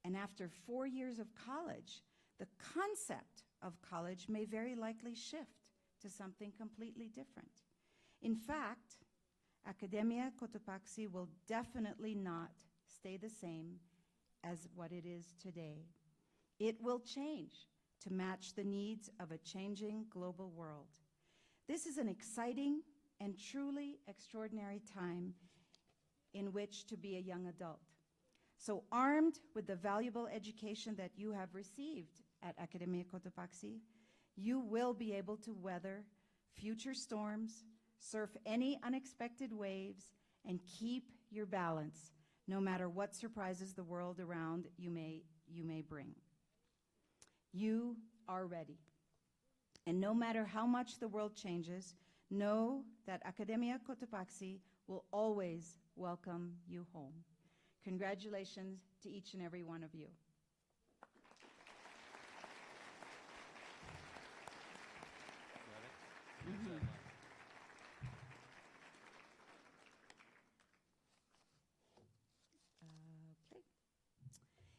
And after 4 years of college, the concept of college may very likely shift to something completely different. In fact, Academia Cotopaxi will definitely not stay the same as what it is today. It will change to match the needs of a changing global world. This is an exciting and truly extraordinary time in which to be a young adult. So armed with the valuable education that you have received at Academia Cotopaxi, you will be able to weather future storms, surf any unexpected waves, and keep your balance, no matter what surprises the world around you may bring. You are ready. And no matter how much the world changes, know that Academia Cotopaxi will always welcome you home. Congratulations to each and every one of you. Okay.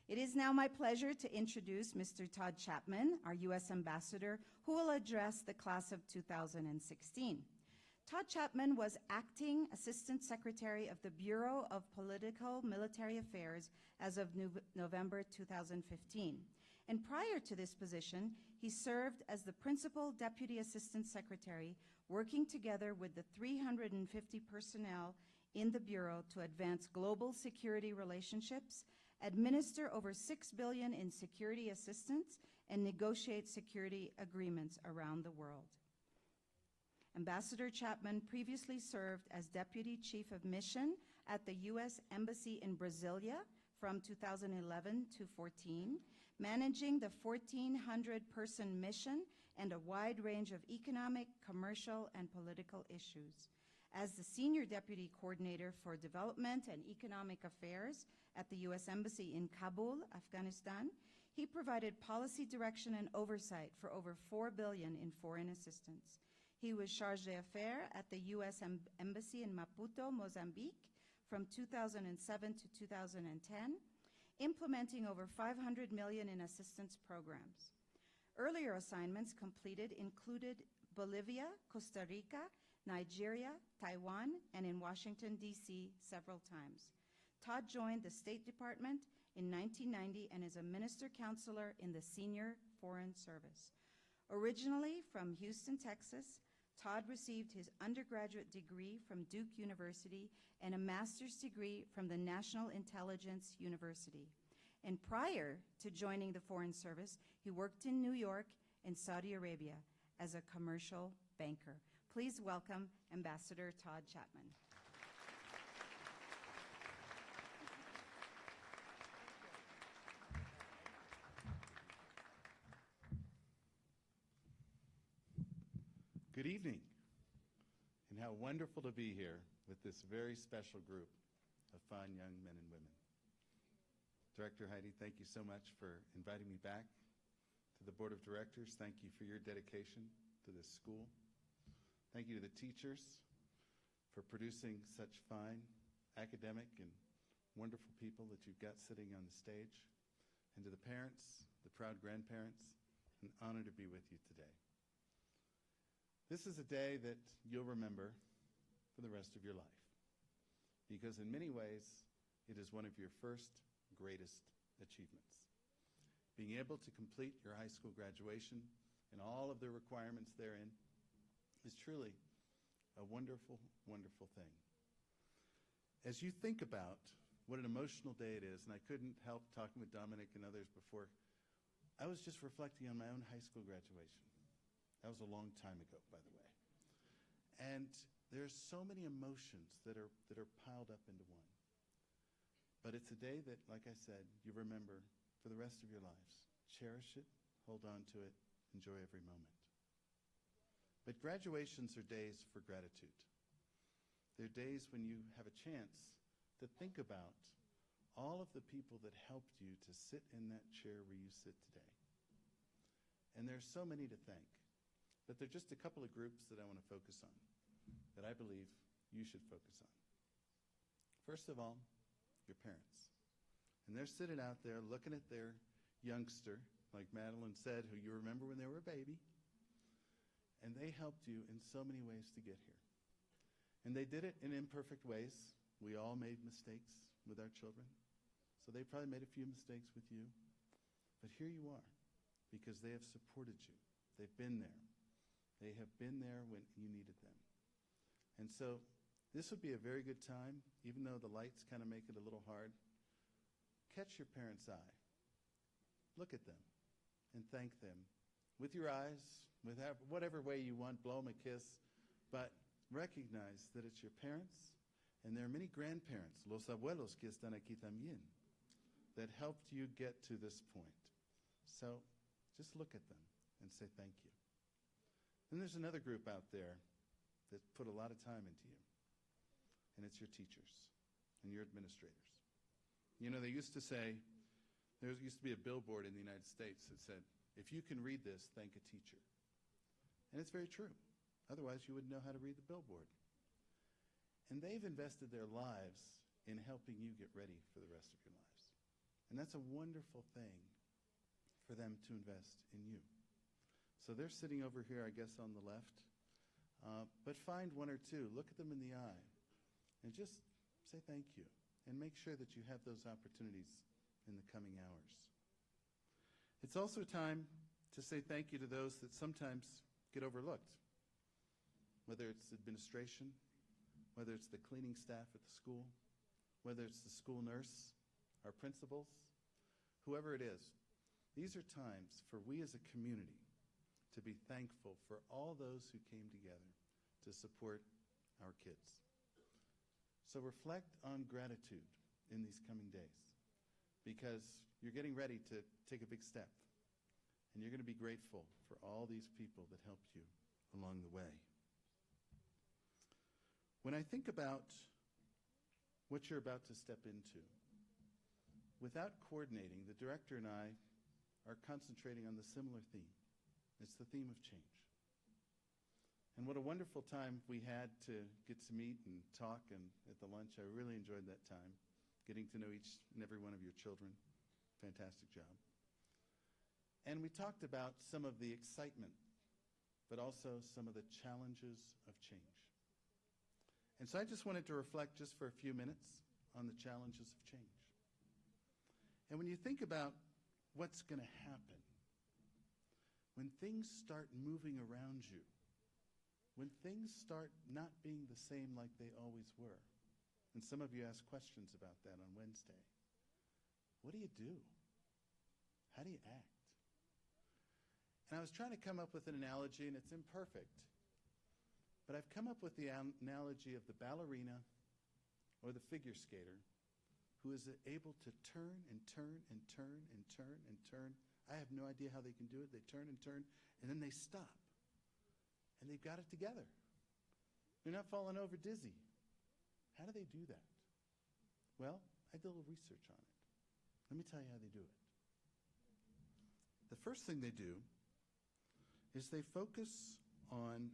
It is now my pleasure to introduce Mr. Todd Chapman, our U.S. Ambassador, who will address the class of 2016. Todd Chapman was Acting Assistant Secretary of the Bureau of Political Military Affairs as of November 2015. And prior to this position, he served as the Principal Deputy Assistant Secretary, working together with the 350 personnel in the Bureau to advance global security relationships, administer over $6 billion in security assistance, and negotiate security agreements around the world. Ambassador Chapman previously served as Deputy Chief of Mission at the U.S. Embassy in Brasilia from 2011 to 14, managing the 1,400-person mission and a wide range of economic, commercial, and political issues. As the Senior Deputy Coordinator for Development and Economic Affairs at the U.S. Embassy in Kabul, Afghanistan, he provided policy direction and oversight for over $4 billion in foreign assistance. He was chargé d'affaires at the U.S. Embassy in Maputo, Mozambique, from 2007 to 2010, implementing over $500 million in assistance programs. Earlier assignments completed included Bolivia, Costa Rica, Nigeria, Taiwan, and in Washington, D.C. several times. Todd joined the State Department in 1990 and is a minister counselor in the Senior Foreign Service. Originally from Houston, Texas, Todd received his undergraduate degree from Duke University and a master's degree from the National Intelligence University. And prior to joining the Foreign Service, he worked in New York and Saudi Arabia as a commercial banker. Please welcome Ambassador Todd Chapman. Good evening, and how wonderful to be here with this very special group of fine young men and women. Director Heidi, thank you so much for inviting me back. To the Board of Directors, thank you for your dedication to this school. Thank you to the teachers for producing such fine academic and wonderful people that you've got sitting on the stage. And to the parents, the proud grandparents, an honor to be with you today. This is a day that you'll remember for the rest of your life, because in many ways, it is one of your first greatest achievements. Being able to complete your high school graduation and all of the requirements therein is truly a wonderful, wonderful thing. As you think about what an emotional day it is, and I couldn't help talking with Dominic and others before, I was just reflecting on my own high school graduation. That was a long time ago, by the way. And there's so many emotions that are piled up into one. But it's a day that, like I said, you remember for the rest of your lives. Cherish it, hold on to it, enjoy every moment. But graduations are days for gratitude. They're days when you have a chance to think about all of the people that helped you to sit in that chair where you sit today. And there's so many to thank. But there are just a couple of groups that I want to focus on, that I believe you should focus on. First of all, your parents. And they're sitting out there looking at their youngster, like Madeline said, who you remember when they were a baby. And they helped you in so many ways to get here. And they did it in imperfect ways. We all made mistakes with our children. So they probably made a few mistakes with you. But here you are, because they have supported you. They've been there. They have been there when you needed them. And so this would be a very good time, even though the lights kind of make it a little hard. Catch your parents' eye. Look at them and thank them with your eyes, with whatever way you want, blow them a kiss. But recognize that it's your parents, and there are many grandparents, los abuelos que están aquí también, that helped you get to this point. So just look at them and say thank you. And there's another group out there that put a lot of time into you, and it's your teachers and your administrators. You know, they used to say, there used to be a billboard in the United States that said, if you can read this, thank a teacher. And it's very true. Otherwise, you wouldn't know how to read the billboard. And they've invested their lives in helping you get ready for the rest of your lives. And that's a wonderful thing for them to invest in you. So they're sitting over here, I guess, on the left. But find one or two, look at them in the eye, and just say thank you. And make sure that you have those opportunities in the coming hours. It's also time to say thank you to those that sometimes get overlooked, whether it's administration, whether it's the cleaning staff at the school, whether it's the school nurse, our principals, whoever it is. These are times for we as a community to be thankful for all those who came together to support our kids. So reflect on gratitude in these coming days, because you're getting ready to take a big step, and you're going to be grateful for all these people that helped you along the way. When I think about what you're about to step into, without coordinating, the director and I are concentrating on the similar theme. It's the theme of change. And what a wonderful time we had to get to meet and talk, and at the lunch, I really enjoyed that time, getting to know each and every one of your children. Fantastic job. And we talked about some of the excitement, but also some of the challenges of change. And so I just wanted to reflect just for a few minutes on the challenges of change. And when you think about what's going to happen, when things start moving around you, when things start not being the same like they always were, and some of you asked questions about that on Wednesday, what do you do? How do you act? And I was trying to come up with an analogy, and it's imperfect, but I've come up with the analogy of the ballerina or the figure skater who is able to turn and turn and turn and turn and turn. I have no idea how they can do it. They turn and turn, and then they stop. And they've got it together. They're not falling over dizzy. How do they do that? Well, I did a little research on it. Let me tell you how they do it. The first thing they do is they focus on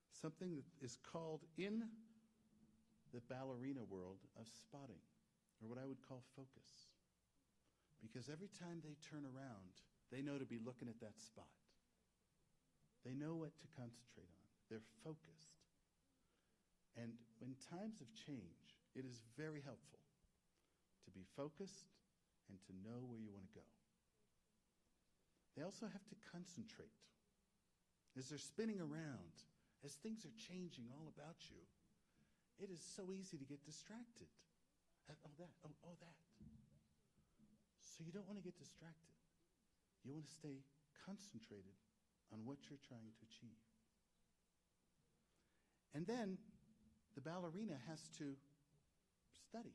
something that is called in the ballerina world of spotting, or what I would call focus. Because every time they turn around, they know to be looking at that spot. They know what to concentrate on. They're focused. And in times of change, it is very helpful to be focused and to know where you want to go. They also have to concentrate. As they're spinning around, as things are changing all about you, it is so easy to get distracted. Oh, that. Oh, that. So you don't want to get distracted. You want to stay concentrated on what you're trying to achieve. And then the ballerina has to study.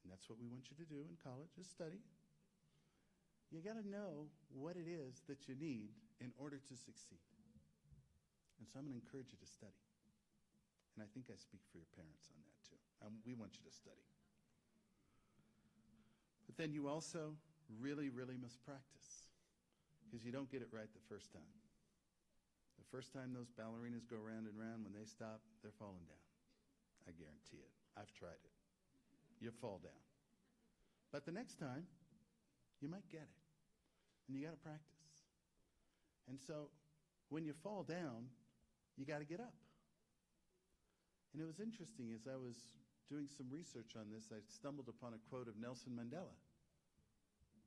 And that's what we want you to do in college, is study. You got to know what it is that you need in order to succeed. And so I'm going to encourage you to study. And I think I speak for your parents on that too. We want you to study. But then you also really, really must practice, because you don't get it right the first time. The first time those ballerinas go round and round, when they stop, they're falling down. I guarantee it. I've tried it. You fall down. But the next time, you might get it. And you got to practice. And so when you fall down, you got to get up. And it was interesting, as I was doing some research on this, I stumbled upon a quote of Nelson Mandela,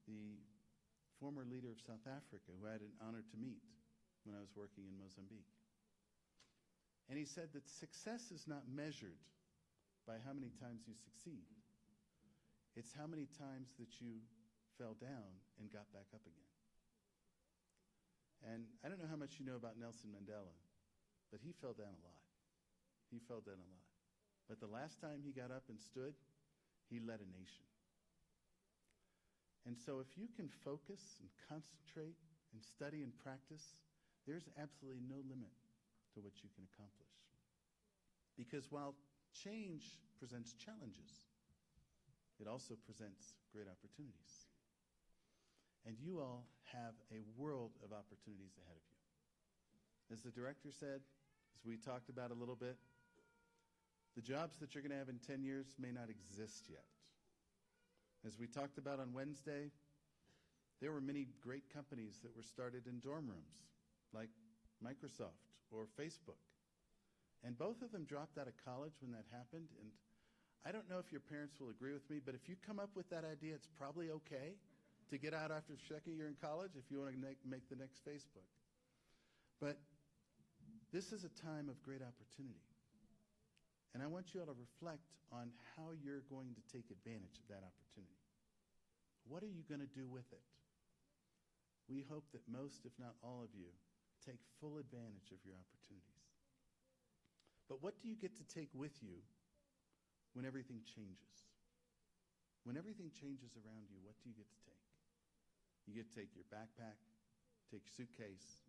the former leader of South Africa, who I had an honor to meet when I was working in Mozambique. And he said that success is not measured by how many times you succeed. It's how many times that you fell down and got back up again. And I don't know how much you know about Nelson Mandela, but he fell down a lot. He fell down a lot. But the last time he got up and stood, he led a nation. And so if you can focus and concentrate and study and practice, there's absolutely no limit to what you can accomplish. Because while change presents challenges, it also presents great opportunities. And you all have a world of opportunities ahead of you. As the director said, as we talked about a little bit, the jobs that you're going to have in 10 years may not exist yet. As we talked about on Wednesday, there were many great companies that were started in dorm rooms, like Microsoft or Facebook. And both of them dropped out of college when that happened. And I don't know if your parents will agree with me, but if you come up with that idea, it's probably okay to get out after second year in college if you want to make the next Facebook. But this is a time of great opportunity. And I want you all to reflect on how you're going to take advantage of that opportunity. What are you going to do with it? We hope that most, if not all of you, take full advantage of your opportunities. But what do you get to take with you when everything changes? When everything changes around you, what do you get to take? You get to take your backpack, take your suitcase,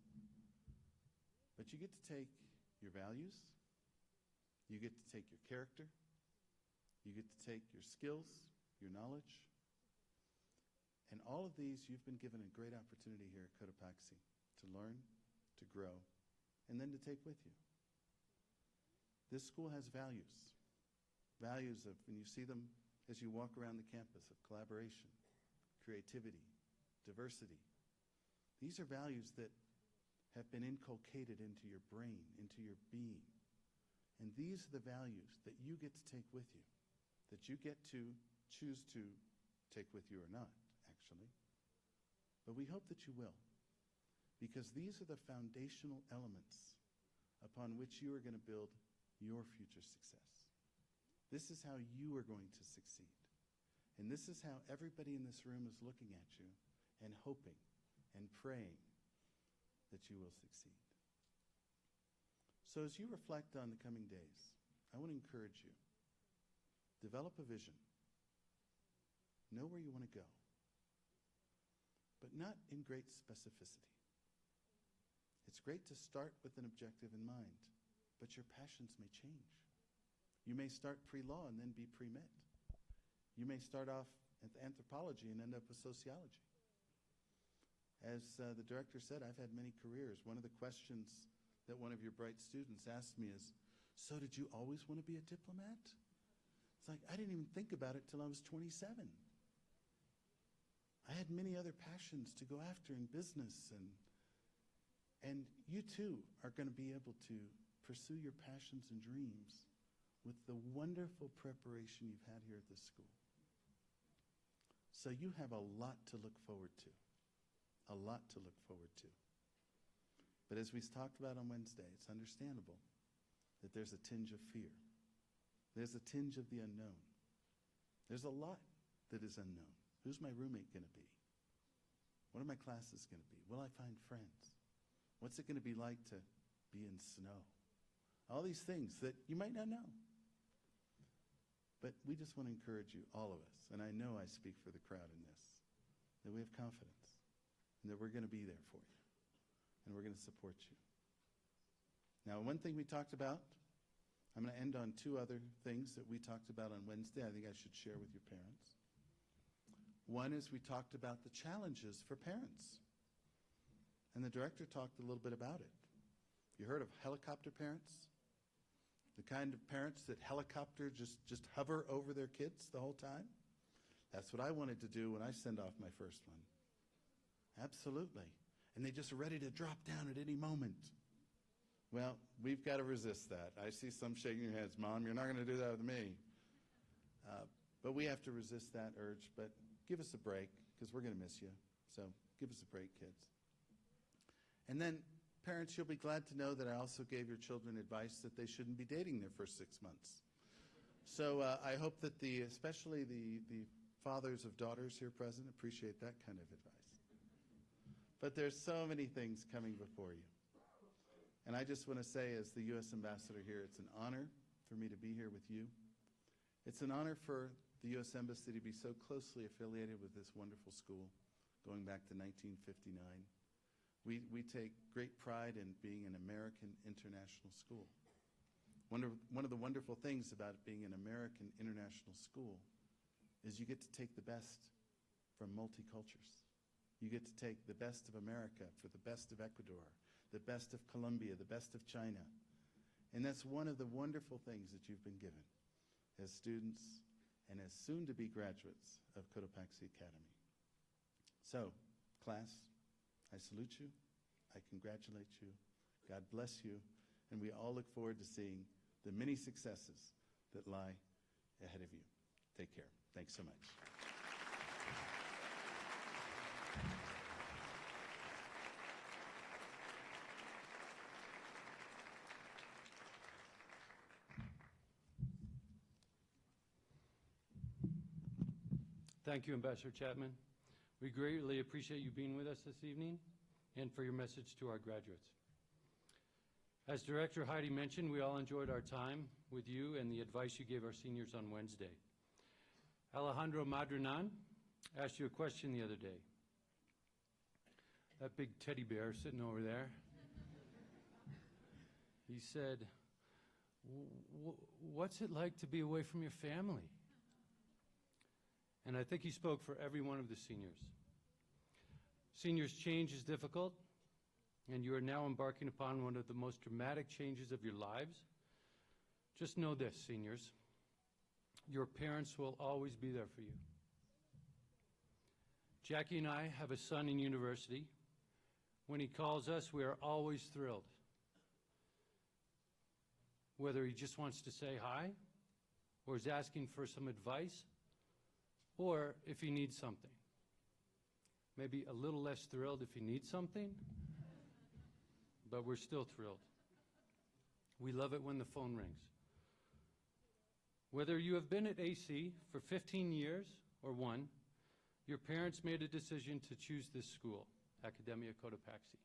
but you get to take your values, you get to take your character, you get to take your skills, your knowledge, and all of these you've been given a great opportunity here at Cotopaxi to learn, to grow, and then to take with you. This school has values. Values of, and you see them as you walk around the campus, of collaboration, creativity, diversity. These are values that have been inculcated into your brain, into your being. And these are the values that you get to take with you, that you get to choose to take with you or not, actually. But we hope that you will, because these are the foundational elements upon which you are going to build your future success. This is how you are going to succeed. And this is how everybody in this room is looking at you and hoping and praying that you will succeed. So as you reflect on the coming days, I want to encourage you. Develop a vision. Know where you want to go, but not in great specificity. It's great to start with an objective in mind, but your passions may change. You may start pre-law and then be pre-med. You may start off at anthropology and end up with sociology. As the director said, I've had many careers. One of the questions that one of your bright students asked me is, so did you always want to be a diplomat? It's like, I didn't even think about it till I was 27. I had many other passions to go after in business, and you too are going to be able to pursue your passions and dreams with the wonderful preparation you've had here at this school. So you have a lot to look forward to, a lot to look forward to. But as we talked about on Wednesday, it's understandable that there's a tinge of fear. There's a tinge of the unknown. There's a lot that is unknown. Who's my roommate going to be? What are my classes going to be? Will I find friends? What's it going to be like to be in snow? All these things that you might not know. But we just want to encourage you, all of us, and I know I speak for the crowd in this, that we have confidence and that we're going to be there for you. And we're going to support you. Now, one thing we talked about, I'm going to end on two other things that we talked about on Wednesday I think I should share with your parents. One is we talked about the challenges for parents. And the director talked a little bit about it. You heard of helicopter parents? The kind of parents that helicopter just hover over their kids the whole time? That's what I wanted to do when I send off my first one. Absolutely. And they just are ready to drop down at any moment. Well, we've got to resist that. I see some shaking your heads. Mom, you're not going to do that with me. But we have to resist that urge. But give us a break, because we're going to miss you. So give us a break, kids. And then, parents, you'll be glad to know that I also gave your children advice that they shouldn't be dating their first 6 months. So I hope that especially the fathers of daughters here present appreciate that kind of advice. But there's so many things coming before you. And I just want to say, as the U.S. Ambassador here, it's an honor for me to be here with you. It's an honor for the U.S. Embassy to be so closely affiliated with this wonderful school, going back to 1959. We take great pride in being an American international school. One of the wonderful things about being an American international school is you get to take the best from multicultures. You get to take the best of America for the best of Ecuador, the best of Colombia, the best of China. And that's one of the wonderful things that you've been given as students and as soon-to-be graduates of Cotopaxi Academy. So, class, I salute you, I congratulate you, God bless you, and we all look forward to seeing the many successes that lie ahead of you. Take care. Thanks so much. Thank you, Ambassador Chapman. We greatly appreciate you being with us this evening and for your message to our graduates. As Director Heidi mentioned, we all enjoyed our time with you and the advice you gave our seniors on Wednesday. Alejandro Madrinan asked you a question the other day. That big teddy bear sitting over there. He said, what's it like to be away from your family? And I think he spoke for every one of the seniors. Seniors, change is difficult, and you are now embarking upon one of the most dramatic changes of your lives. Just know this, seniors, your parents will always be there for you. Jackie and I have a son in university. When he calls us, we are always thrilled. Whether he just wants to say hi, or is asking for some advice, or if he needs something. Maybe a little less thrilled if he needs something, but we're still thrilled. We love it when the phone rings. Whether you have been at AC for 15 years or one, your parents made a decision to choose this school, Academia Cotopaxi.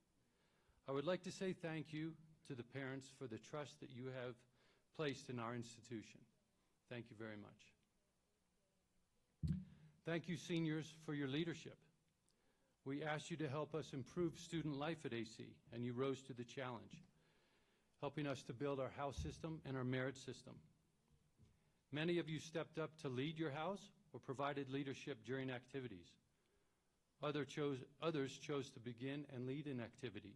I would like to say thank you to the parents for the trust that you have placed in our institution. Thank you very much. Thank you, seniors, for your leadership. We asked you to help us improve student life at AC, and you rose to the challenge, helping us to build our house system and our merit system. Many of you stepped up to lead your house or provided leadership during activities. Others chose to begin and lead an activity.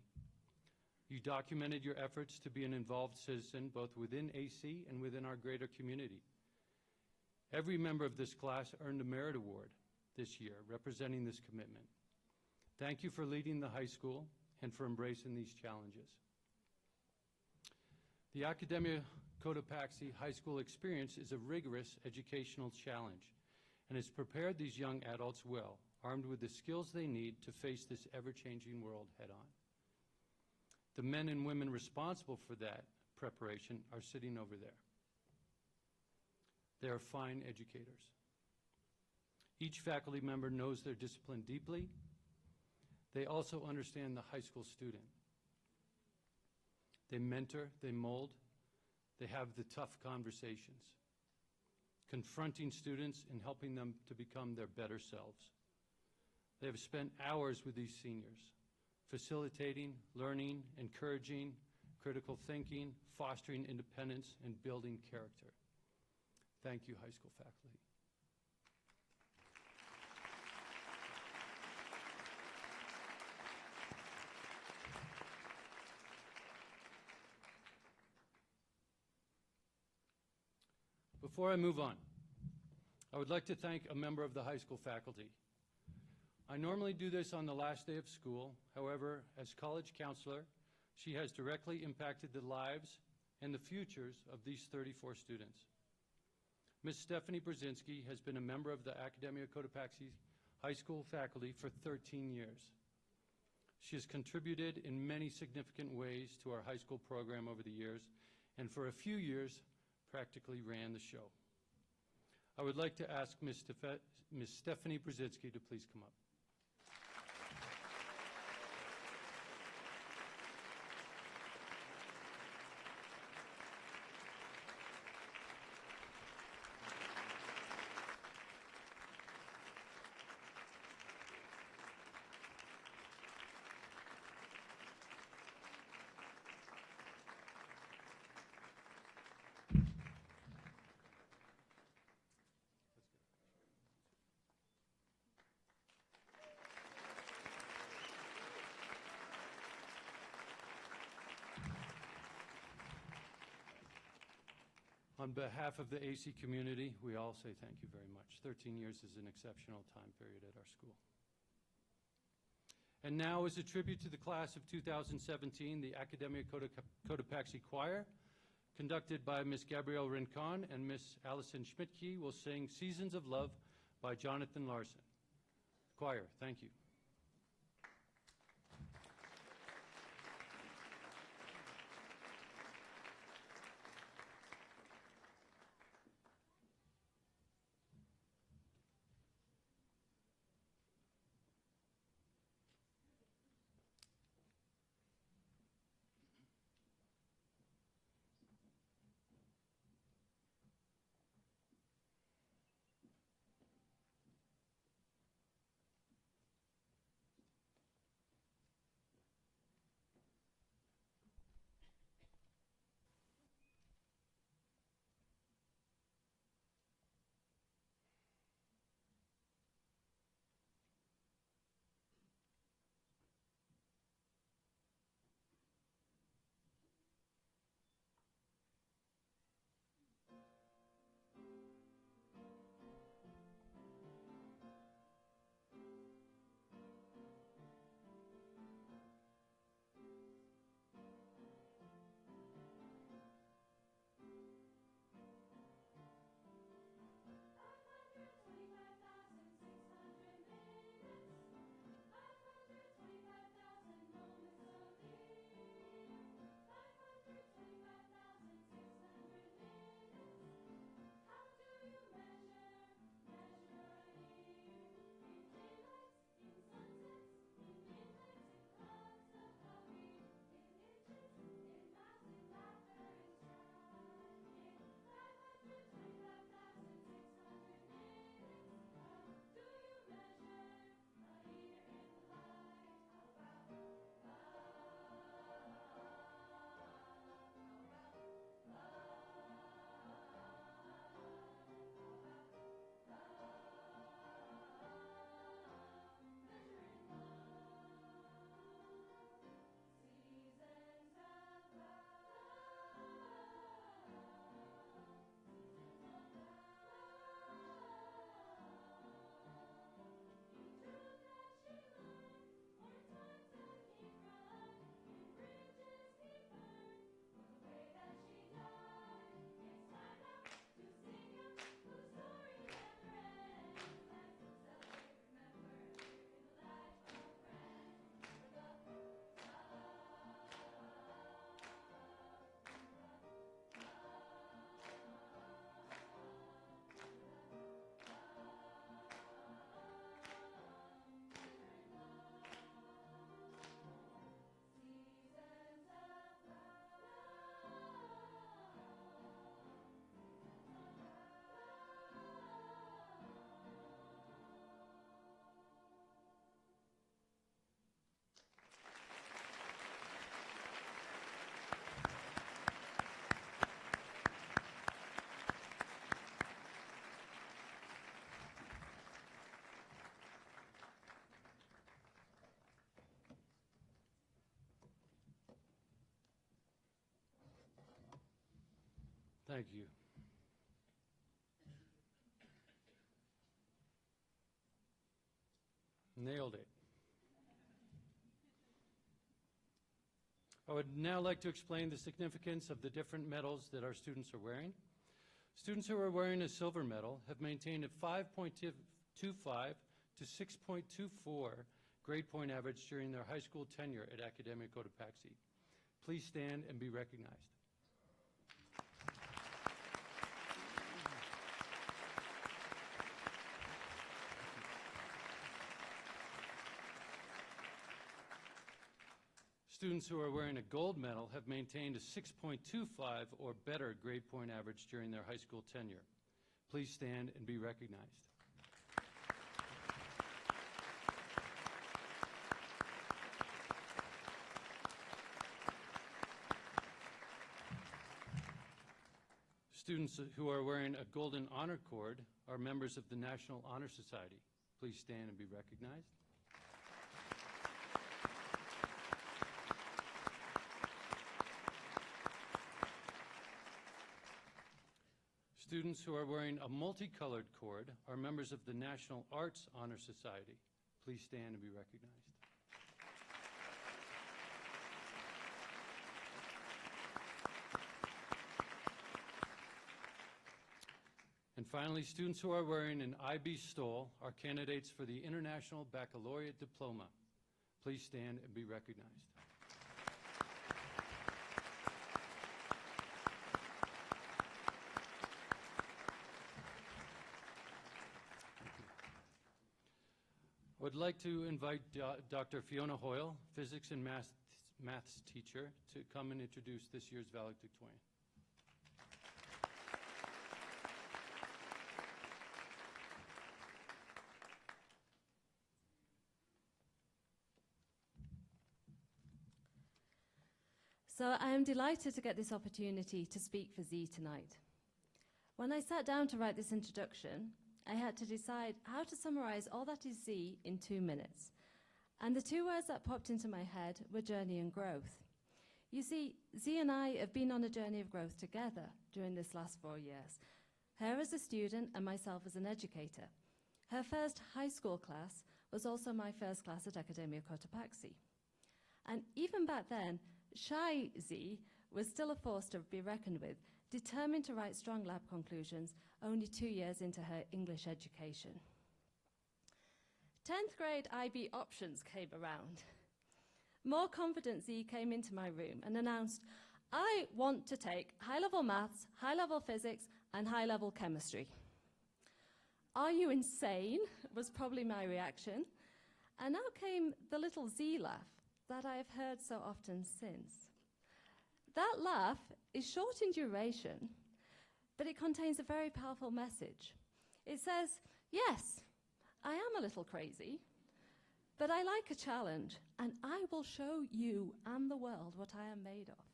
You documented your efforts to be an involved citizen both within AC and within our greater community. Every member of this class earned a merit award this year, representing this commitment. Thank you for leading the high school and for embracing these challenges. The Academia Cotopaxi High School experience is a rigorous educational challenge and has prepared these young adults well, armed with the skills they need to face this ever-changing world head-on. The men and women responsible for that preparation are sitting over there. They are fine educators. Each faculty member knows their discipline deeply. They also understand the high school student. They mentor, they mold, they have the tough conversations, confronting students and helping them to become their better selves. They have spent hours with these seniors, facilitating, learning, encouraging, critical thinking, fostering independence, and building character. Thank you, high school faculty. Before I move on, I would like to thank a member of the high school faculty. I normally do this on the last day of school. However, as college counselor, she has directly impacted the lives and the futures of these 34 students. Ms. Stephanie Brzezinski has been a member of the Academia Cotopaxi High School faculty for 13 years. She has contributed in many significant ways to our high school program over the years, and for a few years, practically ran the show. I would like to ask Ms. Stephanie Brzezinski to please come up. On behalf of the AC community, we all say thank you very much. 13 years is an exceptional time period at our school. And now, as a tribute to the class of 2017, the Academia Cotopaxi Choir, conducted by Ms. Gabrielle Rincon and Ms. Allison Schmidtke, will sing Seasons of Love by Jonathan Larson. Choir, thank you. Thank you. Nailed it. I would now like to explain the significance of the different medals that our students are wearing. Students who are wearing a silver medal have maintained a 5.25 to 6.24 grade point average during their high school tenure at Academia Cotopaxi. Please stand and be recognized. Students who are wearing a gold medal have maintained a 6.25 or better grade point average during their high school tenure. Please stand and be recognized. Students who are wearing a Golden Honor Cord are members of the National Honor Society. Please stand and be recognized. Students who are wearing a multicolored cord are members of the National Arts Honor Society. Please stand and be recognized. And finally, students who are wearing an IB stole are candidates for the International Baccalaureate Diploma. Please stand and be recognized. I would like to invite Dr. Fiona Hoyle, physics and maths teacher, to come and introduce this year's valedictorian. So I am delighted to get this opportunity to speak for Z tonight. When I sat down to write this introduction, I had to decide how to summarize all that is Z in 2 minutes. And the two words that popped into my head were journey and growth. You see, Z and I have been on a journey of growth together during this last 4 years. Her as a student and myself as an educator. Her first high school class was also my first class at Academia Cotopaxi. And even back then, shy Z was still a force to be reckoned with, determined to write strong lab conclusions only 2 years into her English education. 10th grade IB options came around. More confident Z came into my room and announced, I want to take high-level maths, high-level physics, and high-level chemistry. Are you insane? Was probably my reaction. And now came the little Z laugh that I have heard so often since. That laugh is short in duration, but it contains a very powerful message. It says, yes, I am a little crazy, but I like a challenge, and I will show you and the world what I am made of.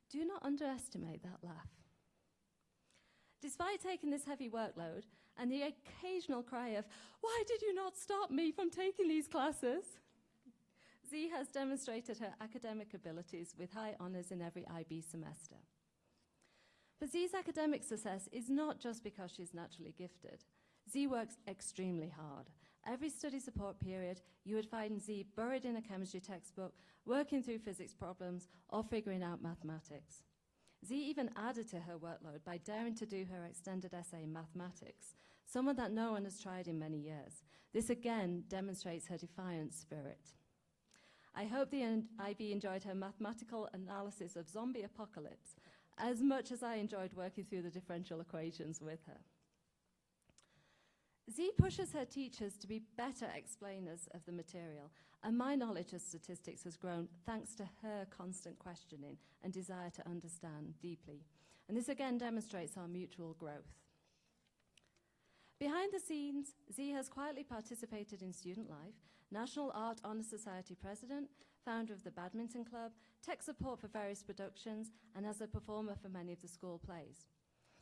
Do not underestimate that laugh. Despite taking this heavy workload and the occasional cry of, why did you not stop me from taking these classes? Z has demonstrated her academic abilities with high honors in every IB semester. But Z's academic success is not just because she's naturally gifted. Z works extremely hard. Every study support period, you would find Z buried in a chemistry textbook, working through physics problems, or figuring out mathematics. Z even added to her workload by daring to do her extended essay in mathematics, someone that no one has tried in many years. This again demonstrates her defiant spirit. I hope the IB enjoyed her mathematical analysis of zombie apocalypse as much as I enjoyed working through the differential equations with her. Z pushes her teachers to be better explainers of the material, and my knowledge of statistics has grown thanks to her constant questioning and desire to understand deeply. And this again demonstrates our mutual growth. Behind the scenes, Z has quietly participated in student life, National Art Honor Society president, founder of the Badminton Club, tech support for various productions, and as a performer for many of the school plays.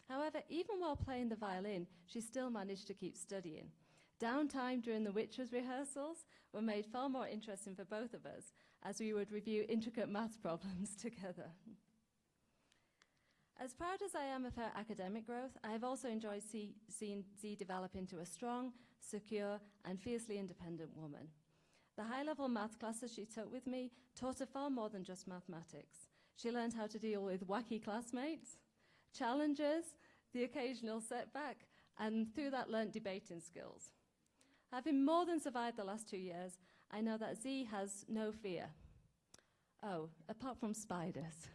However, even while playing the violin, she still managed to keep studying. Downtime during the Witches rehearsals were made far more interesting for both of us, as we would review intricate maths problems together. As proud as I am of her academic growth, I have also enjoyed seeing Z develop into a strong, secure, and fiercely independent woman. The high-level math classes she took with me taught her far more than just mathematics. She learned how to deal with wacky classmates, challenges, the occasional setback, and through that learnt debating skills. Having more than survived the last 2 years, I know that Z has no fear. Oh, apart from spiders.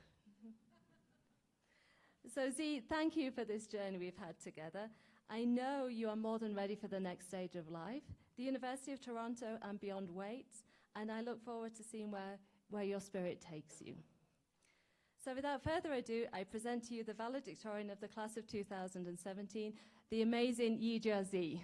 So Z, thank you for this journey we've had together. I know you are more than ready for the next stage of life, the University of Toronto and beyond waits, and I look forward to seeing where your spirit takes you. So without further ado, I present to you the valedictorian of the class of 2017, the amazing Yijia Z.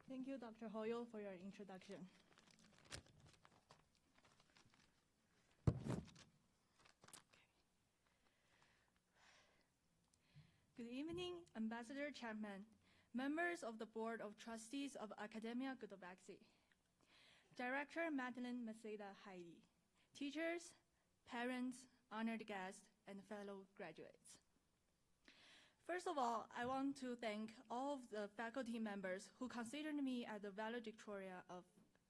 Thank you, Dr. Hoyle, for your introduction. Good evening, Ambassador Chapman, members of the Board of Trustees of Academia Gudobaxi, Director Madeline Maceda Heidi, teachers, parents, honored guests, and fellow graduates. First of all, I want to thank all of the faculty members who considered me as the valedictorian of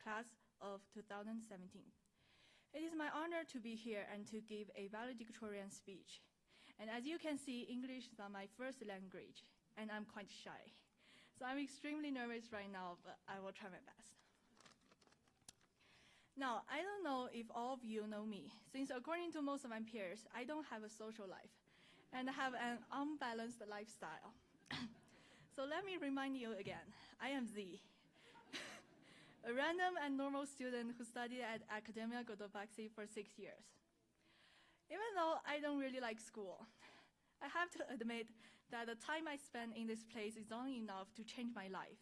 class of 2017. It is my honor to be here and to give a valedictorian speech. And as you can see, English is not my first language, and I'm quite shy. So I'm extremely nervous right now, but I will try my best. Now, I don't know if all of you know me, since according to most of my peers, I don't have a social life and have an unbalanced lifestyle. So let me remind you again, I am Z, a random and normal student who studied at Academia Gudobaxi for 6 years. Even though I don't really like school, I have to admit that the time I spend in this place is only enough to change my life.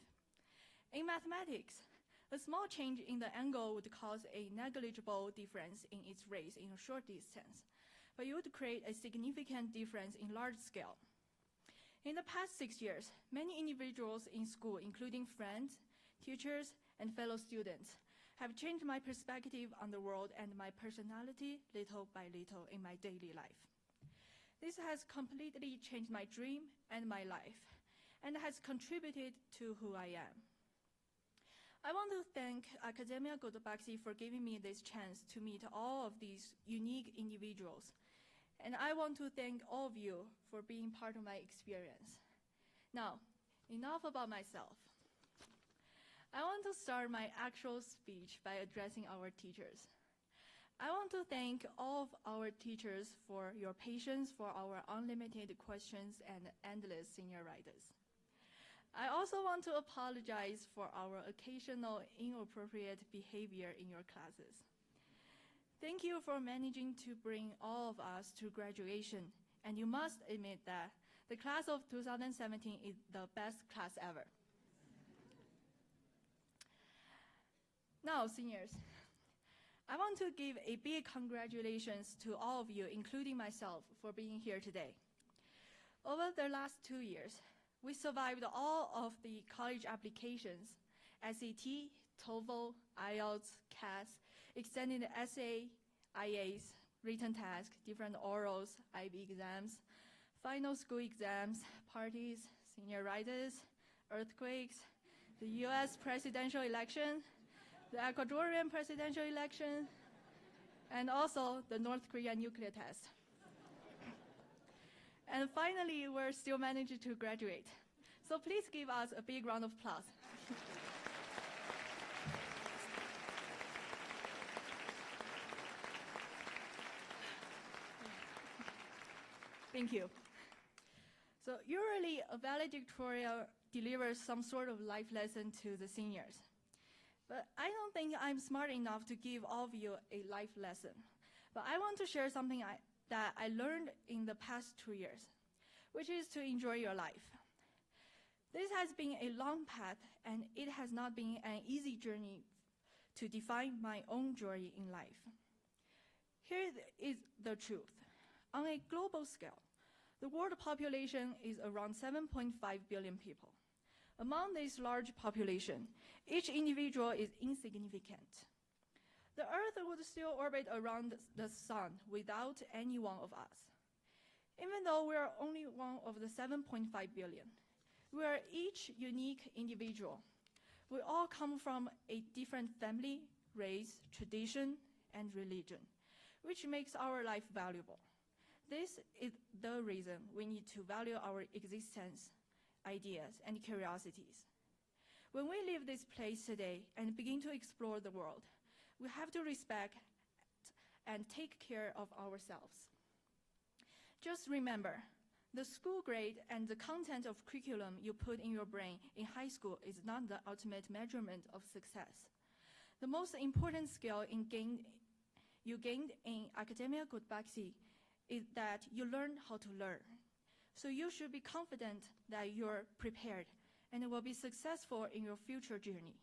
In mathematics, a small change in the angle would cause a negligible difference in its rays in a short distance, but it would create a significant difference in large scale. In the past 6 years, many individuals in school, including friends, teachers, and fellow students, have changed my perspective on the world and my personality little by little in my daily life. This has completely changed my dream and my life, and has contributed to who I am. I want to thank Academia Gudobaxi for giving me this chance to meet all of these unique individuals. And I want to thank all of you for being part of my experience. Now, enough about myself. I want to start my actual speech by addressing our teachers. I want to thank all of our teachers for your patience for our unlimited questions and endless senior writers. I also want to apologize for our occasional inappropriate behavior in your classes. Thank you for managing to bring all of us to graduation, and you must admit that the class of 2017 is the best class ever. Now, seniors, I want to give a big congratulations to all of you, including myself, for being here today. Over the last 2 years, we survived all of the college applications, SAT, TOEFL, IELTS, CAS, extended essay, IAs, written tasks, different orals, IB exams, final school exams, parties, senior writers, earthquakes, the US presidential election, the Ecuadorian presidential election, and also the North Korean nuclear test. And finally, we're still managing to graduate. So please give us a big round of applause. Thank you. So usually a valedictorian delivers some sort of life lesson to the seniors. But I don't think I'm smart enough to give all of you a life lesson. But I want to share something that I learned in the past 2 years. which is to enjoy your life. This has been a long path, and it has not been an easy journey to define my own joy in life. Here is the truth. On a global scale, the world population is around 7.5 billion people. Among this large population, each individual is insignificant. The Earth would still orbit around the Sun without any one of us. Even though we are only one of the 7.5 billion, we are each unique individual. We all come from a different family, race, tradition, and religion, which makes our life valuable. This is the reason we need to value our existence, ideas, and curiosities. When we leave this place today and begin to explore the world, we have to respect and take care of ourselves. Just remember, the school grade and the content of curriculum you put in your brain in high school is not the ultimate measurement of success. The most important skill you gained in Academia Cotopaxi is that you learn how to learn. So you should be confident that you're prepared and will be successful in your future journey.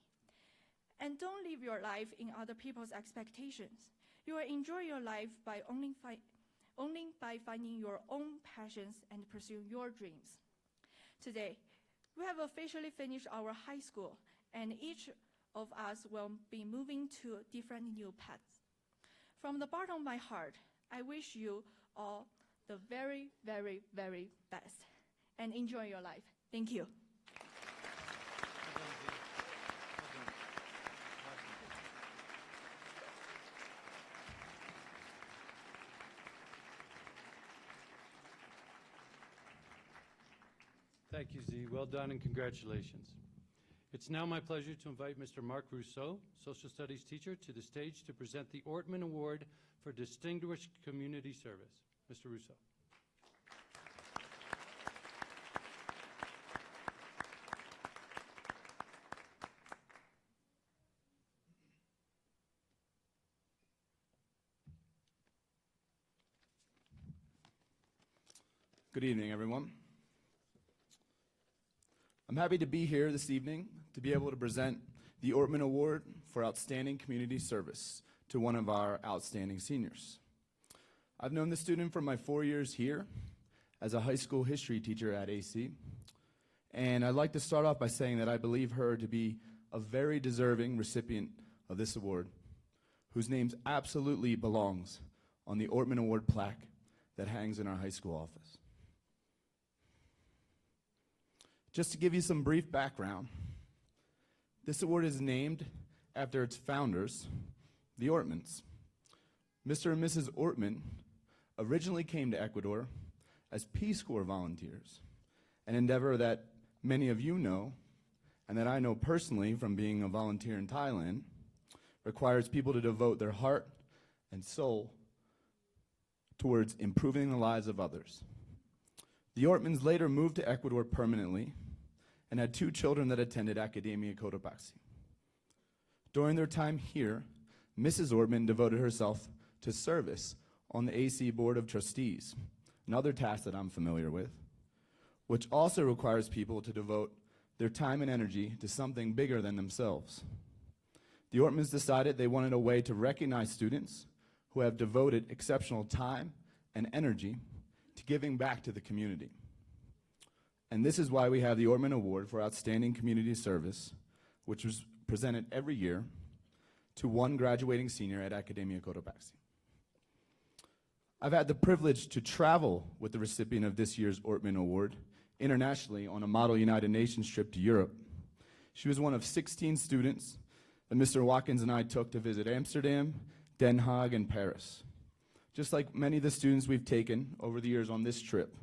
And don't live your life in other people's expectations. You will enjoy your life by only by finding your own passions and pursuing your dreams. Today, we have officially finished our high school, and each of us will be moving to different new paths. From the bottom of my heart, I wish you all the very, very, very best, and enjoy your life. Thank you. Thank you, Z. Well done and congratulations. It's now my pleasure to invite Mr. Mark Rousseau, Social Studies teacher, to the stage to present the Ortman Award for Distinguished Community Service. Mr. Rousseau. Good evening, everyone. I'm happy to be here this evening to be able to present the Ortman Award for Outstanding Community Service to one of our outstanding seniors. I've known the student for my 4 years here as a high school history teacher at AC, and I'd like to start off by saying that I believe her to be a very deserving recipient of this award, whose name absolutely belongs on the Ortman Award plaque that hangs in our high school office. Just to give you some brief background, this award is named after its founders, the Ortmans. Mr. and Mrs. Ortman originally came to Ecuador as Peace Corps volunteers, an endeavor that many of you know, and that I know personally from being a volunteer in Thailand, requires people to devote their heart and soul towards improving the lives of others. The Ortmans later moved to Ecuador permanently and had 2 children that attended Academia Cotopaxi. During their time here, Mrs. Ortman devoted herself to service on the AC Board of Trustees, another task that I'm familiar with, which also requires people to devote their time and energy to something bigger than themselves. The Ortmans decided they wanted a way to recognize students who have devoted exceptional time and energy to giving back to the community. And this is why we have the Ortman Award for Outstanding Community Service, which was presented every year to one graduating senior at Academia Cotopaxi. I've had the privilege to travel with the recipient of this year's Ortman Award internationally on a Model United Nations trip to Europe. She was one of 16 students that Mr. Watkins and I took to visit Amsterdam, Den Haag, and Paris. Just like many of the students we've taken over the years on this trip,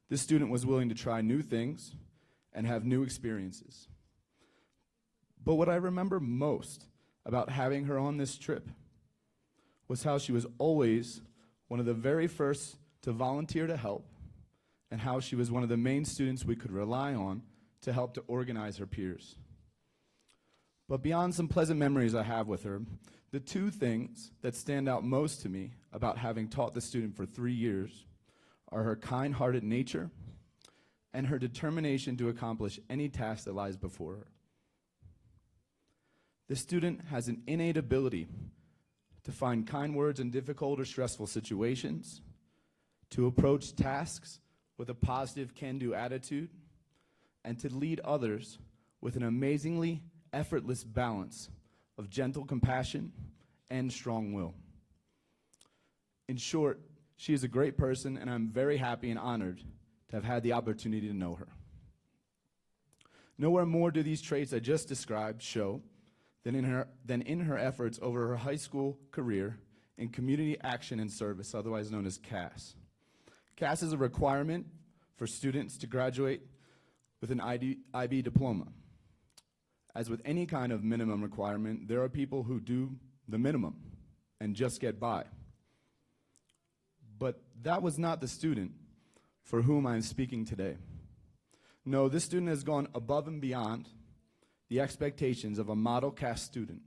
this student was willing to try new things and have new experiences. But what I remember most about having her on this trip was how she was always one of the very first to volunteer to help, and how she was one of the main students we could rely on to help to organize her peers. But beyond some pleasant memories I have with her, the 2 things that stand out most to me about having taught the student for 3 years are her kind-hearted nature and her determination to accomplish any task that lies before her. This student has an innate ability to find kind words in difficult or stressful situations, to approach tasks with a positive can-do attitude, and to lead others with an amazingly effortless balance of gentle compassion and strong will. In short, she is a great person, and I'm very happy and honored to have had the opportunity to know her. Nowhere more do these traits I just described show than in her efforts over her high school career in community action and service, otherwise known as CAS. CAS is a requirement for students to graduate with an IB diploma. As with any kind of minimum requirement, there are people who do the minimum and just get by. But that was not the student for whom I am speaking today. No, this student has gone above and beyond the expectations of a model CAS student.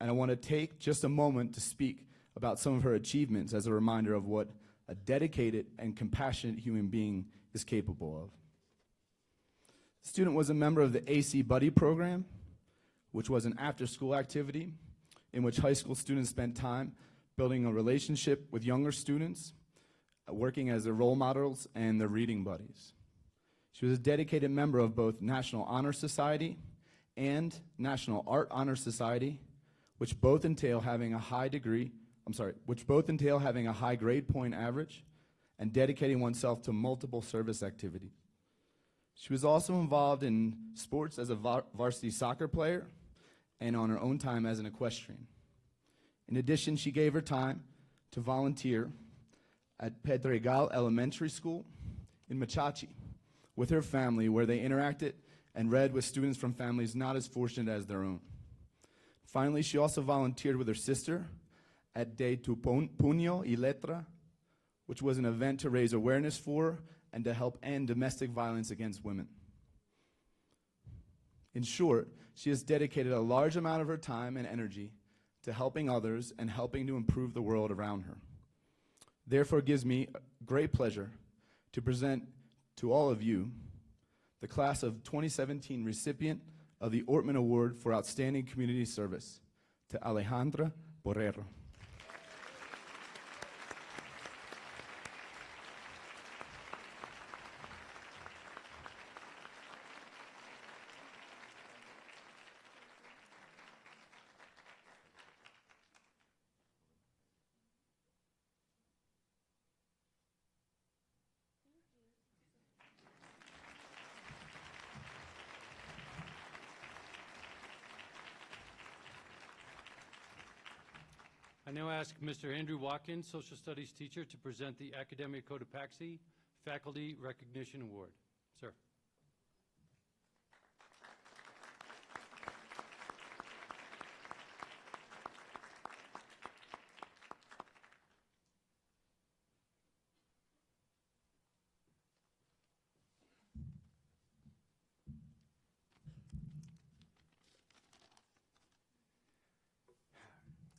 And I want to take just a moment to speak about some of her achievements as a reminder of what a dedicated and compassionate human being is capable of. The student was a member of the AC Buddy program, which was an after-school activity in which high school students spent time building a relationship with younger students, working as their role models and their reading buddies. She was a dedicated member of both National Honor Society and National Art Honor Society, which both entail having a high grade point average and dedicating oneself to multiple service activities. She was also involved in sports as a varsity soccer player and on her own time as an equestrian. In addition, she gave her time to volunteer at Pedregal Elementary School in Machachi with her family, where they interacted and read with students from families not as fortunate as their own. Finally, she also volunteered with her sister at De Tu Puño y Letra, which was an event to raise awareness for and to help end domestic violence against women. In short, she has dedicated a large amount of her time and energy to helping others and helping to improve the world around her. Therefore, it gives me great pleasure to present to all of you the class of 2017 recipient of the Ortman Award for Outstanding Community Service, to Alejandra Borrero. I now ask Mr. Andrew Watkins, Social Studies teacher, to present the Academia Cotopaxi Faculty Recognition Award. Sir.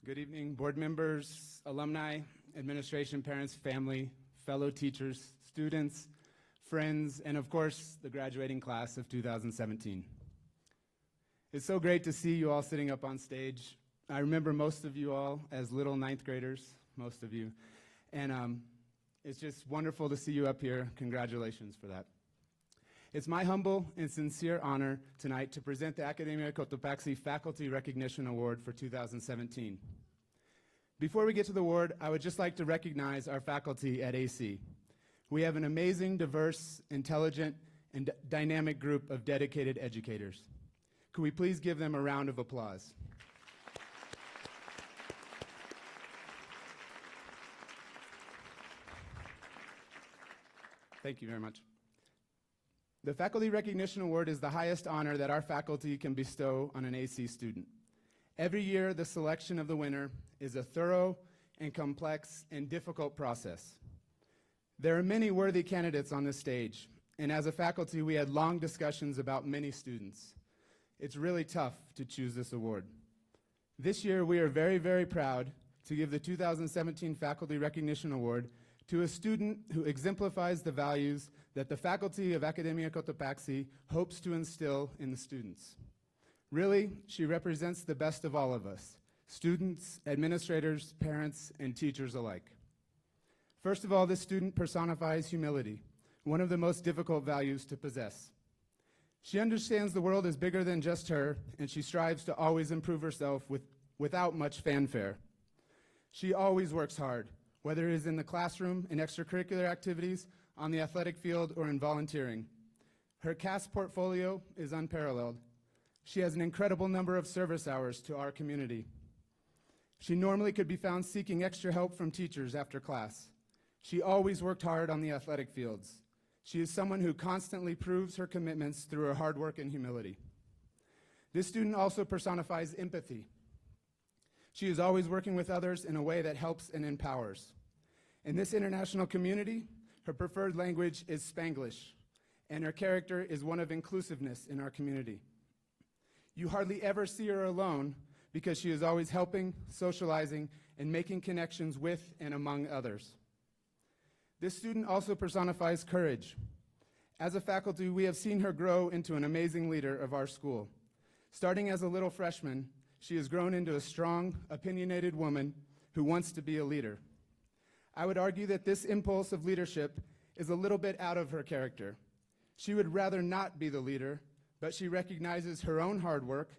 Good evening, board members, alumni, administration, parents, family, fellow teachers, students, friends, and of course, the graduating class of 2017. It's so great to see you all sitting up on stage. I remember most of you all as little ninth graders, most of you, and it's just wonderful to see you up here. Congratulations for that. It's my humble and sincere honor tonight to present the Academia Cotopaxi Faculty Recognition Award for 2017. Before we get to the award, I would just like to recognize our faculty at AC. We have an amazing, diverse, intelligent, and dynamic group of dedicated educators. Could we please give them a round of applause? Thank you very much. The Faculty Recognition Award is the highest honor that our faculty can bestow on an AC student. Every year, the selection of the winner is a thorough and complex and difficult process. There are many worthy candidates on this stage, and as a faculty, we had long discussions about many students. It's really tough to choose this award. This year, we are very, very proud to give the 2017 Faculty Recognition Award to a student who exemplifies the values that the faculty of Academia Cotopaxi hopes to instill in the students. Really, she represents the best of all of us, students, administrators, parents, and teachers alike. First of all, this student personifies humility, one of the most difficult values to possess. She understands the world is bigger than just her, and she strives to always improve herself without much fanfare. She always works hard, whether it is in the classroom, in extracurricular activities, on the athletic field, or in volunteering. Her CAS portfolio is unparalleled. She has an incredible number of service hours to our community. She normally could be found seeking extra help from teachers after class. She always worked hard on the athletic fields. She is someone who constantly proves her commitments through her hard work and humility. This student also personifies empathy. She is always working with others in a way that helps and empowers. In this international community, her preferred language is Spanglish, and her character is one of inclusiveness in our community. You hardly ever see her alone because she is always helping, socializing, and making connections with and among others. This student also personifies courage. As a faculty, we have seen her grow into an amazing leader of our school. Starting as a little freshman, she has grown into a strong, opinionated woman who wants to be a leader. I would argue that this impulse of leadership is a little bit out of her character. She would rather not be the leader, but she recognizes her own hard work,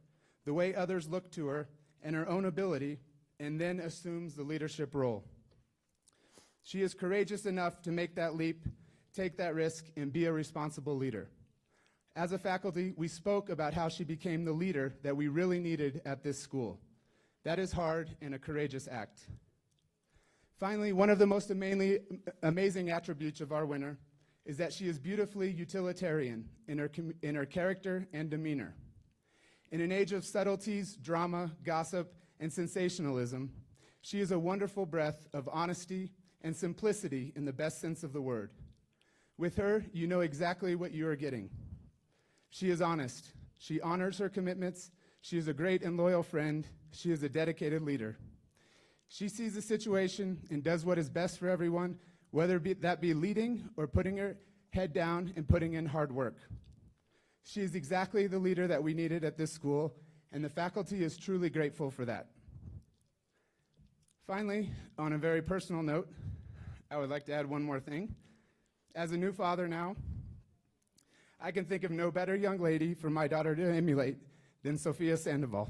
the way others look to her, and her own ability, and then assumes the leadership role. She is courageous enough to make that leap, take that risk, and be a responsible leader. As a faculty, we spoke about how she became the leader that we really needed at this school. That is hard and a courageous act. Finally, one of the most amazing attributes of our winner is that she is beautifully utilitarian in her character and demeanor. In an age of subtleties, drama, gossip, and sensationalism, she is a wonderful breath of honesty and simplicity in the best sense of the word. With her, you know exactly what you are getting. She is honest. She honors her commitments. She is a great and loyal friend. She is a dedicated leader. She sees the situation and does what is best for everyone, whether that be leading or putting her head down and putting in hard work. She is exactly the leader that we needed at this school, and the faculty is truly grateful for that. Finally, on a very personal note, I would like to add one more thing. As a new father now, I can think of no better young lady for my daughter to emulate than Sofia Sandoval.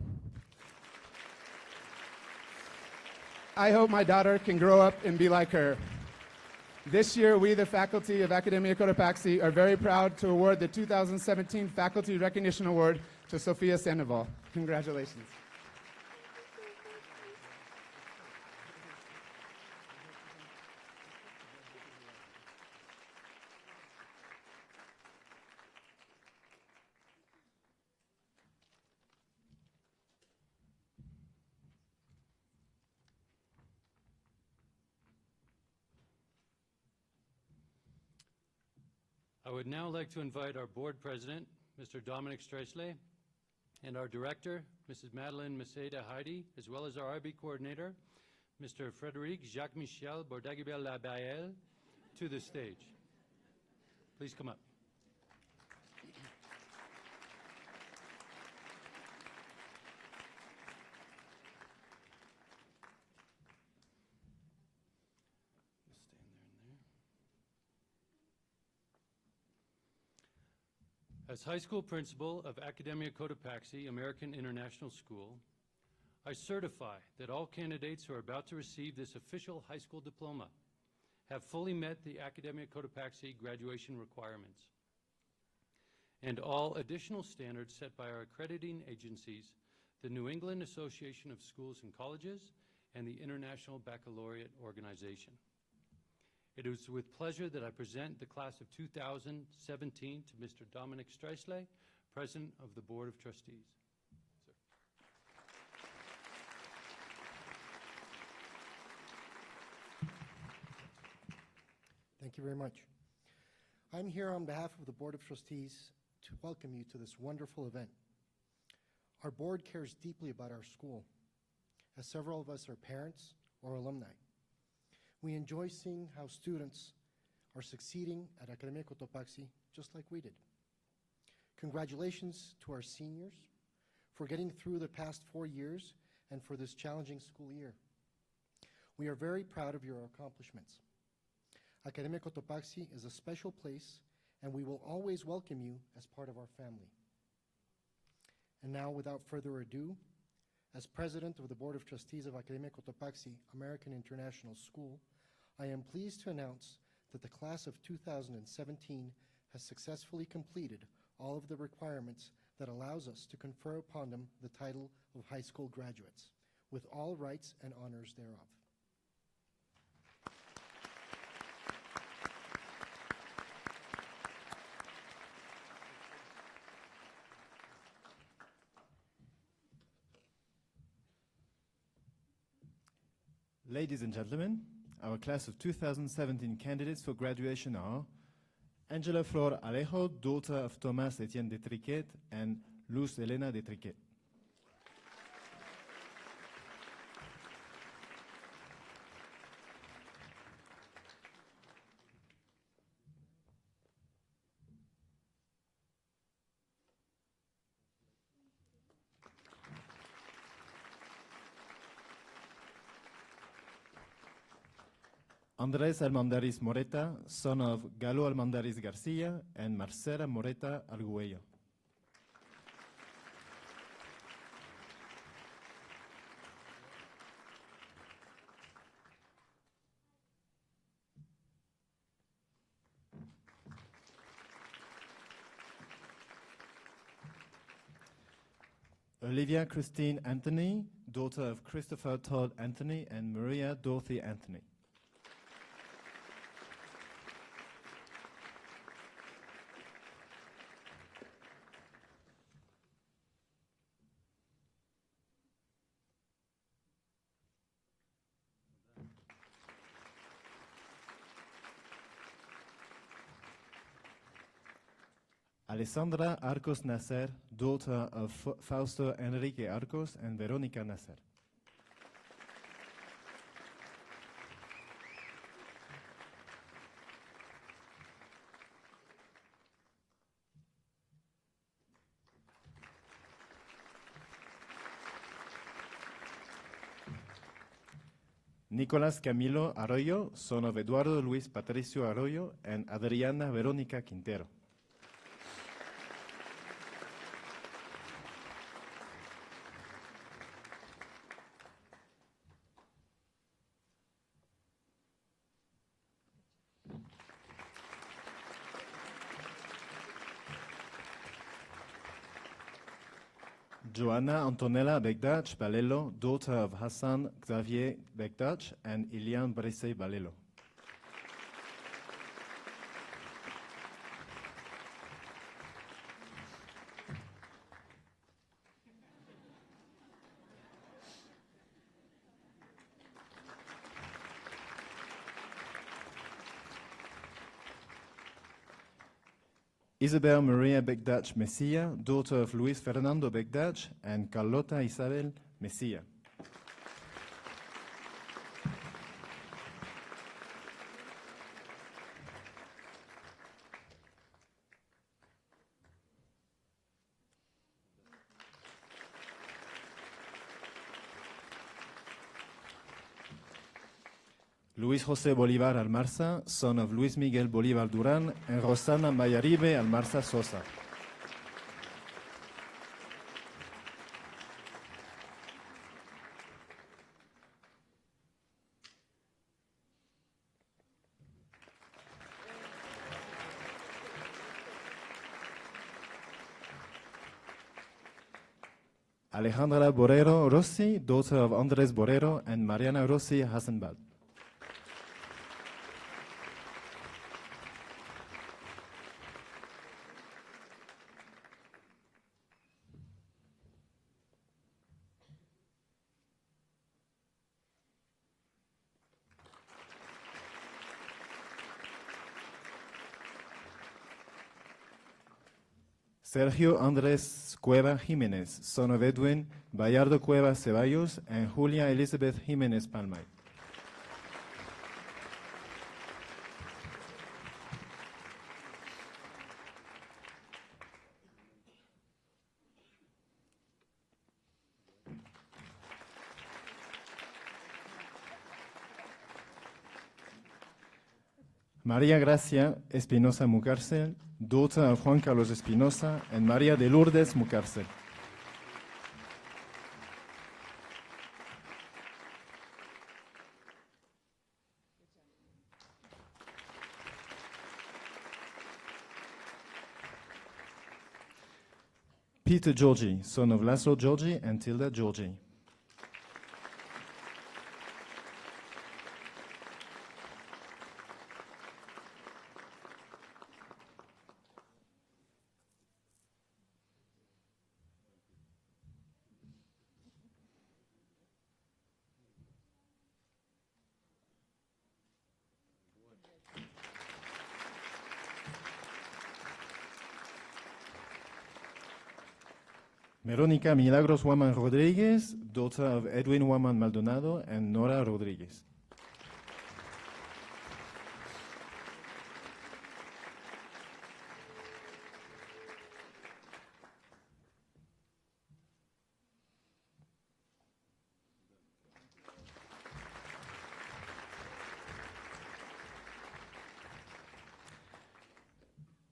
I hope my daughter can grow up and be like her. This year, we, the faculty of Academia Cotopaxi, are very proud to award the 2017 Faculty Recognition Award to Sofia Sandoval. Congratulations. I would now like to invite our board president, Mr. Dominic Streisle, and our director, Mrs. Madeleine Maceda Heidi, as well as our IB coordinator, Mr. Frédéric Jacques-Michel Bordagibel-Labaelle, to the stage. Please come up. As high school principal of Academia Cotopaxi American International School, I certify that all candidates who are about to receive this official high school diploma have fully met the Academia Cotopaxi graduation requirements and all additional standards set by our accrediting agencies, the New England Association of Schools and Colleges and the International Baccalaureate Organization. It is with pleasure that I present the class of 2017 to Mr. Dominic Streisle, President of the Board of Trustees. Sir. Thank you very much. I'm here on behalf of the Board of Trustees to welcome you to this wonderful event. Our board cares deeply about our school, as several of us are parents or alumni. We enjoy seeing how students are succeeding at Academia Cotopaxi just like we did. Congratulations to our seniors for getting through the past 4 years and for this challenging school year. We are very proud of your accomplishments. Academia Cotopaxi is a special place, and we will always welcome you as part of our family. And now, without further ado, as President of the Board of Trustees of Academia Cotopaxi American International School, I am pleased to announce that the class of 2017 has successfully completed all of the requirements that allows us to confer upon them the title of high school graduates, with all rights and honors thereof. Ladies and gentlemen, our class of 2017 candidates for graduation are Angela Flor Alejo, daughter of Thomas Etienne de Triquet and Luz Elena de Triquet. Andrés Almandaris Moreta, son of Galo Almandaris Garcia and Marcela Moreta Arguello. Olivia Christine Anthony, daughter of Christopher Todd Anthony and Maria Dorothy Anthony. Alessandra Arcos Nasser, daughter of Fausto Enrique Arcos and Veronica Nasser. Nicolás Camilo Arroyo, son of Eduardo Luis Patricio Arroyo and Adriana Verónica Quintero. Joanna Antonella Begdach Balelo, daughter of Hassan Xavier Begdach and Ilian Bresse Balelo. Isabel Maria Begdach Mesilla, daughter of Luis Fernando Begdach and Carlota Isabel Mesilla. Luis José Bolívar Almarza, son of Luis Miguel Bolívar Durán and Rosana Mayaribe Almarza Sosa. Alejandra Borrero Rossi, daughter of Andrés Borrero and Mariana Rossi Hassenbad. Sergio Andrés Cueva Jiménez, son of Edwin Bayardo Cueva Ceballos and Julia Elizabeth Jiménez Palmay. Maria Gracia Espinosa Mucárcel, daughter of Juan Carlos Espinosa and Maria de Lourdes Mucárcel. Peter Georgi, son of Laszlo Georgi and Tilda Georgi. Verónica Milagros Huaman Rodríguez, daughter of Edwin Huaman Maldonado and Nora Rodríguez.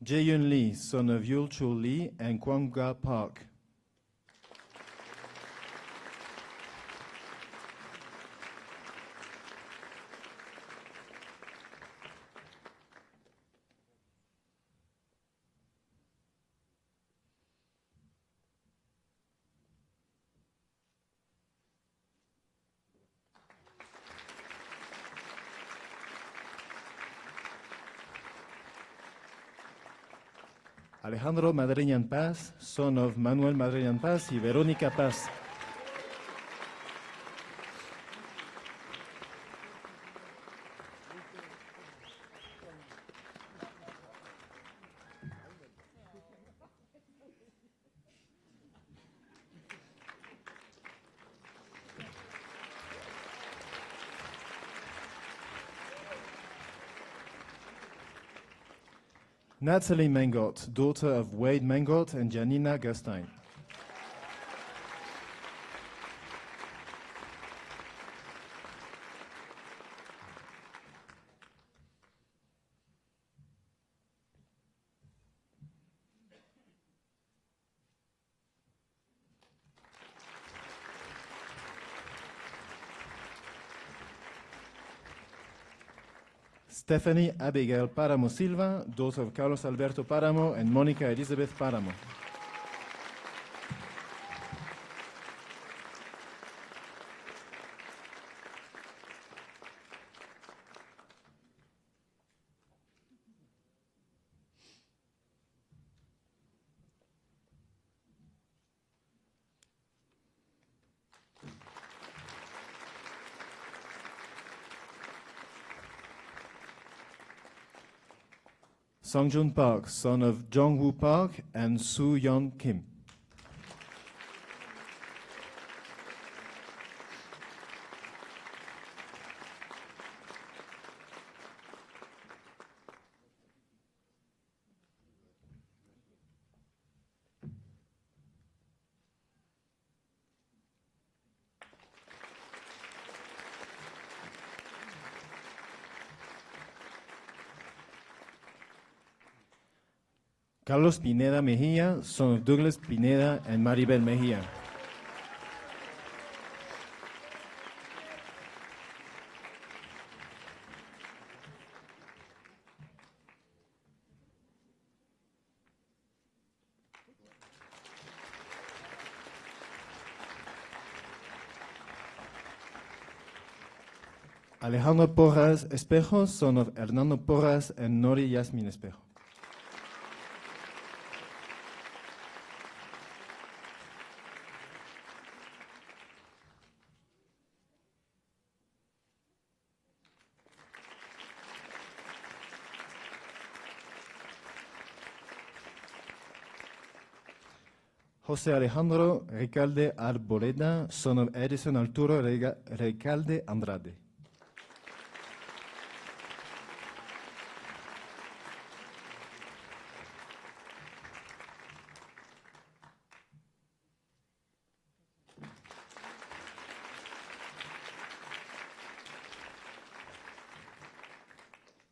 Jae-Yun Lee, son of Yul Chul Lee and Kwang-ga Park. Alejandro Madreñan Paz, son of Manuel Madreñan Paz y Verónica Paz. Natalie Mangot, daughter of Wade Mangot and Janina Gastain. Stephanie Abigail Páramo Silva, daughter of Carlos Alberto Páramo and Mónica Elizabeth Páramo. Songjun Park, son of Jong-woo Park and Soo-yeon Kim. Carlos Pineda Mejia, son of Douglas Pineda and Maribel Mejia. Alejandro Porras Espejo, son of Hernando Porras and Nori Yasmin Espejo. José Alejandro Recalde Arboleda, son of Edison Arturo Recalde Andrade.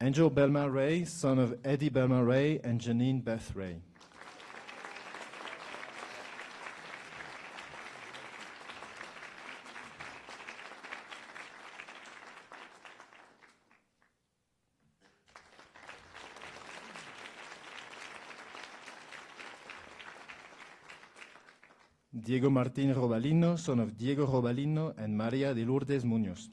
Angel Belma Ray, son of Eddie Belma Ray and Janine Beth Ray. Diego Martín Robalino, son of Diego Robalino and Maria de Lourdes Muñoz.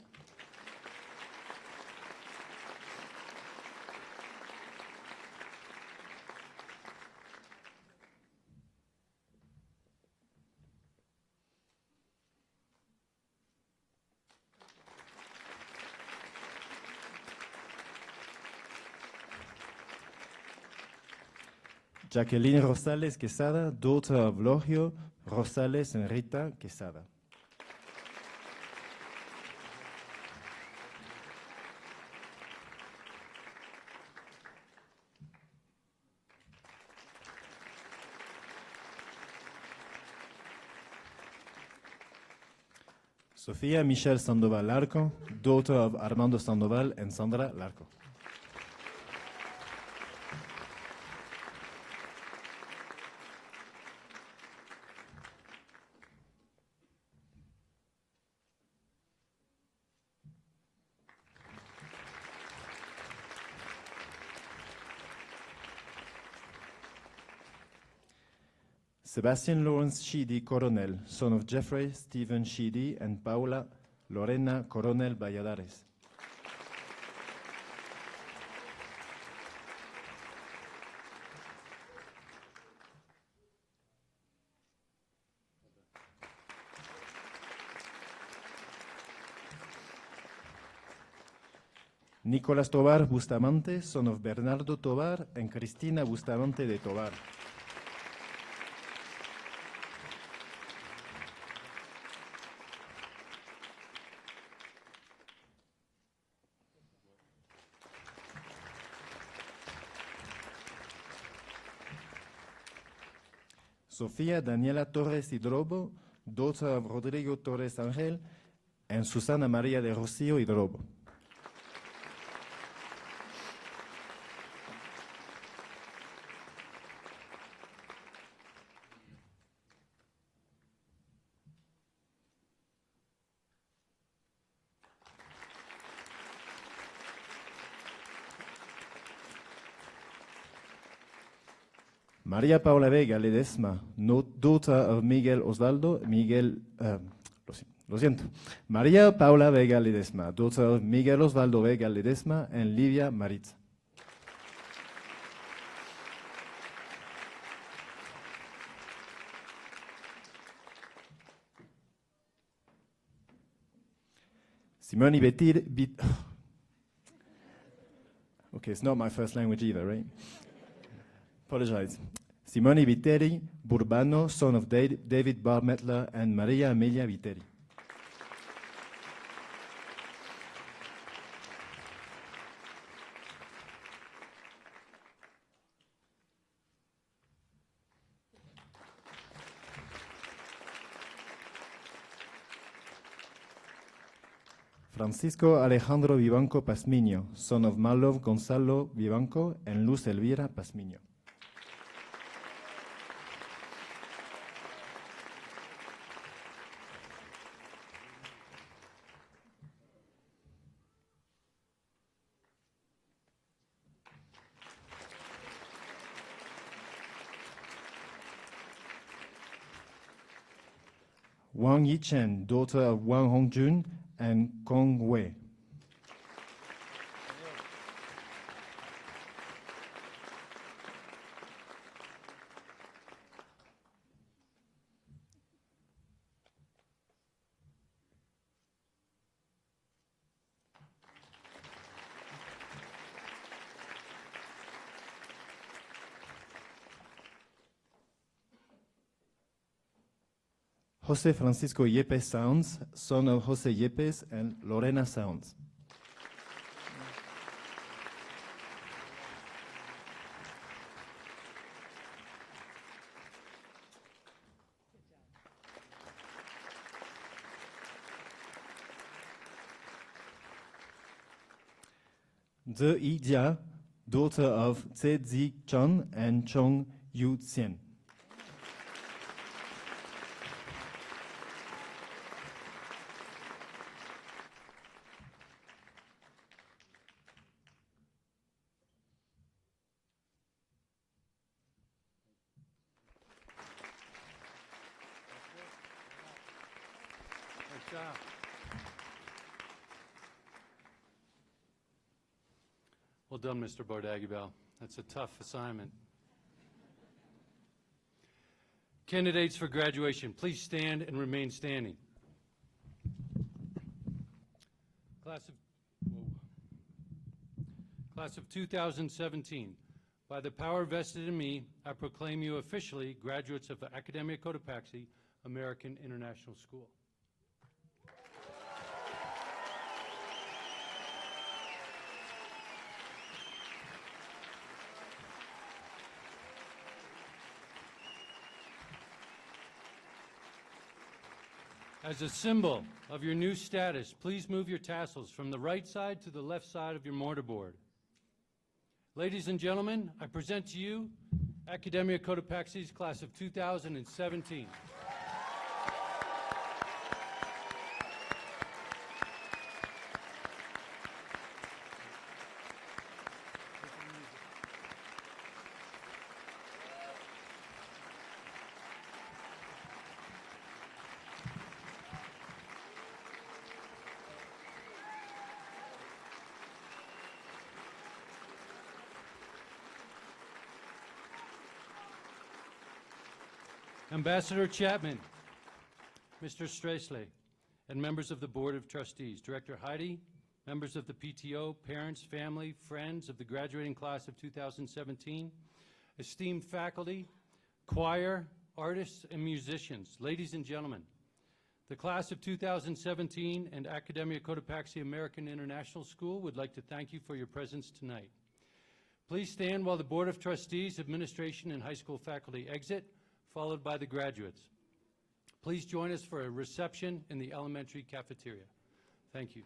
Jacqueline Rosales Quesada, daughter of Logio Rosales and Rita Quesada. Sofía Michelle Sandoval Larco, daughter of Armando Sandoval and Sandra Larco. Sebastian Lawrence Sheedy Coronel, son of Jeffrey Stephen Sheedy and Paula Lorena Coronel Valladares. Nicolás Tovar Bustamante, son of Bernardo Tovar and Cristina Bustamante de Tovar. Sofía Daniela Torres Hidrobo, daughter of Rodrigo Torres Angel and Susana María de Rocío Hidrobo. María Paula Vega Ledesma, daughter of Miguel Osvaldo, María Paula Vega Ledesma, daughter of Miguel Osvaldo Vega Ledesma and Livia Maritza. Simone Okay, it's not my first language either, right? Apologize. Simone Viteri Burbano, son of David Barmettler and Maria Emilia Viteri. Francisco Alejandro Vivanco Pasmiño, son of Marlov Gonzalo Vivanco and Luz Elvira Pasmiño. Wang Yichen, daughter of Wang Hongjun and Kong Wei. Jose Francisco Yepes Sounds, son of Jose Yepes and Lorena Sounds. De Yi-Jia, daughter of Tse Zi-chon and Chong Yu-tsien. Nice job. Well done, Mr. Bardagibel. That's a tough assignment. Candidates for graduation, please stand and remain standing. Class of 2017, by the power vested in me, I proclaim you officially graduates of the Academia Cotopaxi American International School. As a symbol of your new status, please move your tassels from the right side to the left side of your mortarboard. Ladies and gentlemen, I present to you Academia Cotopaxi's class of 2017. Ambassador Chapman, Mr. Stresley, and members of the Board of Trustees, Director Heidi, members of the PTO, parents, family, friends of the graduating class of 2017, esteemed faculty, choir, artists, and musicians, ladies and gentlemen, the class of 2017 and Academia Cotopaxi American International School would like to thank you for your presence tonight. Please stand while the Board of Trustees, administration, and high school faculty exit, followed by the graduates. Please join us for a reception in the elementary cafeteria. Thank you.